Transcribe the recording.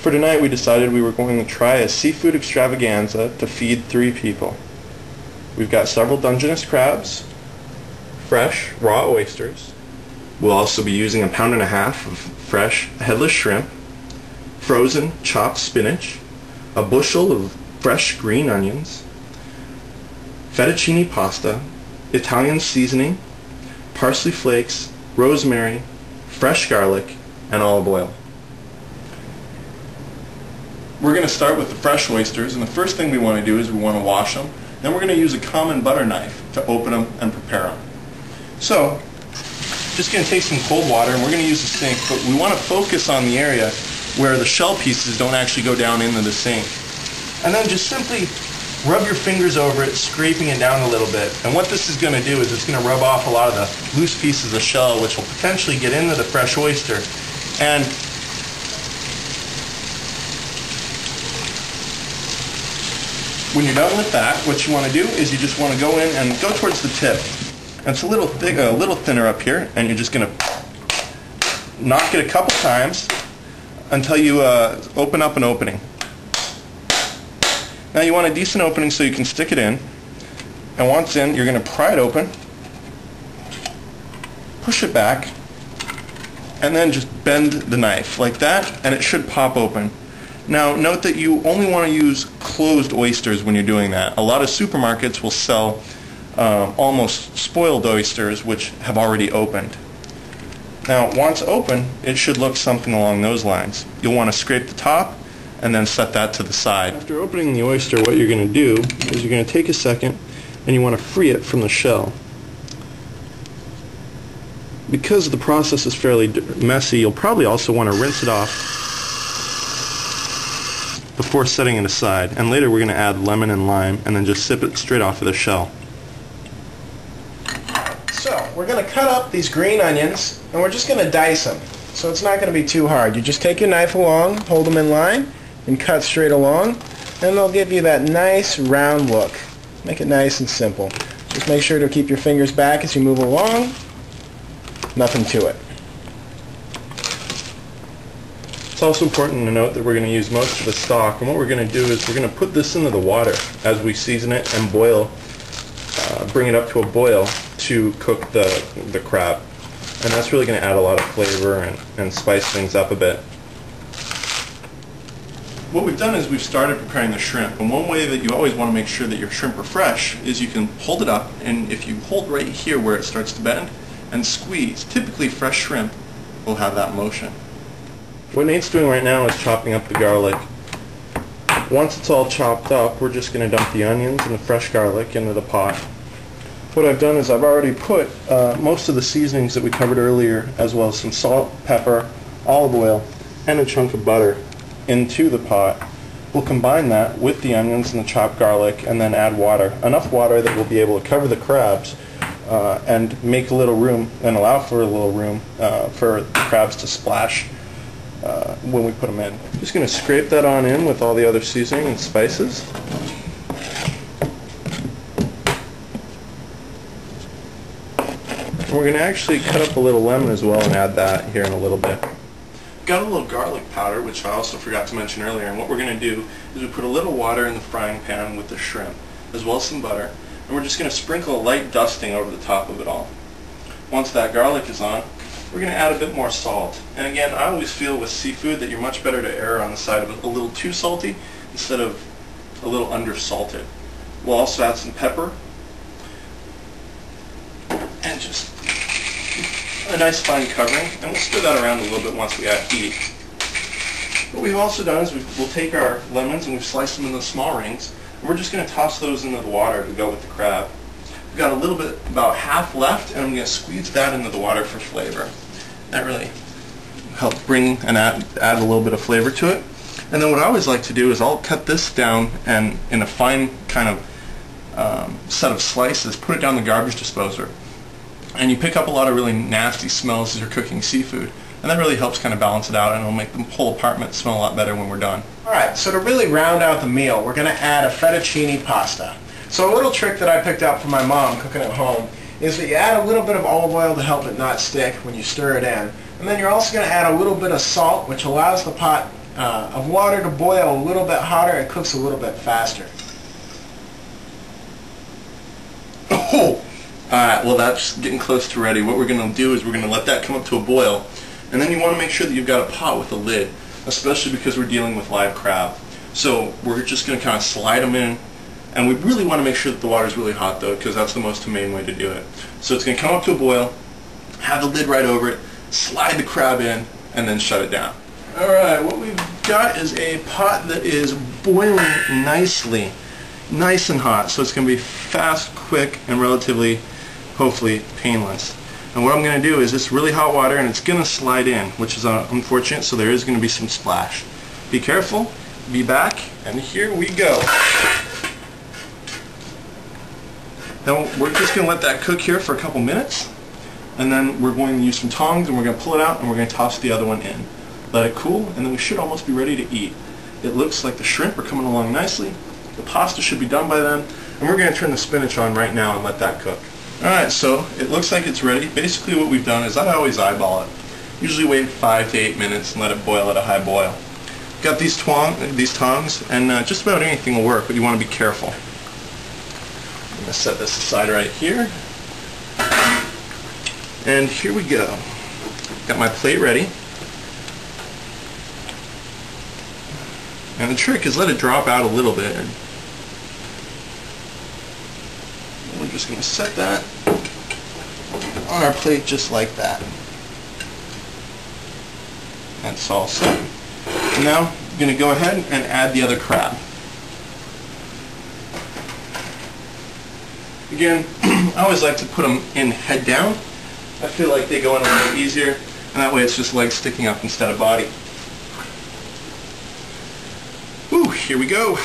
For tonight we decided we were going to try a seafood extravaganza to feed 3 people. We've got several Dungeness crabs, fresh raw oysters. We'll also be using 1.5 pounds of fresh headless shrimp, frozen chopped spinach, a bushel of fresh green onions, fettuccine pasta, Italian seasoning, parsley flakes, rosemary, fresh garlic, and olive oil. We're going to start with the fresh oysters, and the first thing we want to do is we want to wash them. Then we're going to use a common butter knife to open them and prepare them. So, just going to take some cold water, and we're going to use the sink, but we want to focus on the area where the shell pieces don't actually go down into the sink. And then just simply rub your fingers over it, scraping it down a little bit. And what this is going to do is it's going to rub off a lot of the loose pieces of shell, which will potentially get into the fresh oyster. And when you're done with that, what you want to do is you just want to go in and go towards the tip. And it's a little thick, a little thinner up here, and you're just going to knock it a couple times until you open up an opening. Now you want a decent opening so you can stick it in, and once in, you're going to pry it open, push it back, and then just bend the knife like that, and it should pop open. Now note that you only want to use closed oysters when you're doing that. A lot of supermarkets will sell almost spoiled oysters which have already opened. Now once open, it should look something along those lines. You'll want to scrape the top and then set that to the side. After opening the oyster, what you're going to do is you're going to take a second and you want to free it from the shell. Because the process is fairly messy, you'll probably also want to rinse it off before setting it aside, and later we're going to add lemon and lime and then just sip it straight off of the shell. So we're going to cut up these green onions and we're just going to dice them, so it's not going to be too hard. You just take your knife along, hold them in line, and cut straight along, and they'll give you that nice round look. Make it nice and simple. Just make sure to keep your fingers back as you move along. Nothing to it. It's also important to note that we're going to use most of the stock, and what we're going to do is we're going to put this into the water as we season it and boil, bring it up to a boil to cook the crab. And that's really going to add a lot of flavor and spice things up a bit. What we've done is we've started preparing the shrimp, and one way that you always want to make sure that your shrimp are fresh is you can hold it up, and if you hold right here where it starts to bend and squeeze, typically fresh shrimp will have that motion. What Nate's doing right now is chopping up the garlic. Once it's all chopped up, we're just going to dump the onions and the fresh garlic into the pot. What I've done is I've already put most of the seasonings that we covered earlier, as well as some salt, pepper, olive oil, and a chunk of butter into the pot. We'll combine that with the onions and the chopped garlic and then add water. Enough water that we'll be able to cover the crabs and make a little room and allow for a little room for the crabs to splash when we put them in. Just going to scrape that on in with all the other seasoning and spices. And we're going to actually cut up a little lemon as well and add that here in a little bit. Got a little garlic powder, which I also forgot to mention earlier, and what we're going to do is we put a little water in the frying pan with the shrimp, as well as some butter, and we're just going to sprinkle a light dusting over the top of it all. Once that garlic is on, we're going to add a bit more salt. And again, I always feel with seafood that you're much better to err on the side of a little too salty instead of a little under-salted. We'll also add some pepper and just a nice fine covering, and we'll stir that around a little bit once we add heat. What we've also done is we'll take our lemons and we've sliced them into small rings, and we're just going to toss those into the water to go with the crab. We've got a little bit, about half left, and I'm going to squeeze that into the water for flavor. That really helps bring and add a little bit of flavor to it. And then what I always like to do is I'll cut this down and in a fine kind of set of slices, put it down the garbage disposer. And you pick up a lot of really nasty smells as you're cooking seafood. And that really helps kind of balance it out, and it'll make the whole apartment smell a lot better when we're done. Alright, so to really round out the meal, we're going to add a fettuccine pasta. So a little trick that I picked up from my mom cooking at home is that you add a little bit of olive oil to help it not stick when you stir it in. And then you're also going to add a little bit of salt, which allows the pot of water to boil a little bit hotter, it cooks a little bit faster. Oh! Alright, well that's getting close to ready. What we're going to do is we're going to let that come up to a boil, and then you want to make sure that you've got a pot with a lid, especially because we're dealing with live crab. So we're just going to kind of slide them in, and we really want to make sure that the water is really hot though, because that's the most humane way to do it. So it's going to come up to a boil, have the lid right over it, slide the crab in, and then shut it down. Alright, what we've got is a pot that is boiling nicely, nice and hot, so it's going to be fast, quick, and relatively, hopefully, painless. And what I'm going to do is it's really hot water and it's going to slide in, which is unfortunate, so there is going to be some splash. Be careful, be back, and here we go. Now we're just going to let that cook here for a couple minutes, and then we're going to use some tongs and we're going to pull it out and we're going to toss the other one in. Let it cool, and then we should almost be ready to eat. It looks like the shrimp are coming along nicely. The pasta should be done by then, and we're going to turn the spinach on right now and let that cook. Alright, so it looks like it's ready. Basically what we've done is I always eyeball it. Usually wait 5 to 8 minutes and let it boil at a high boil. Got these tongs, and just about anything will work, but you want to be careful. I'm going to set this aside right here. And here we go. Got my plate ready. And the trick is let it drop out a little bit. And we're just going to set that on our plate just like that. That's all set. And now I'm going to go ahead and add the other crab. Again, I always like to put them in head down. I feel like they go in a little easier, and that way it's just legs sticking up instead of body. Whew, here we go.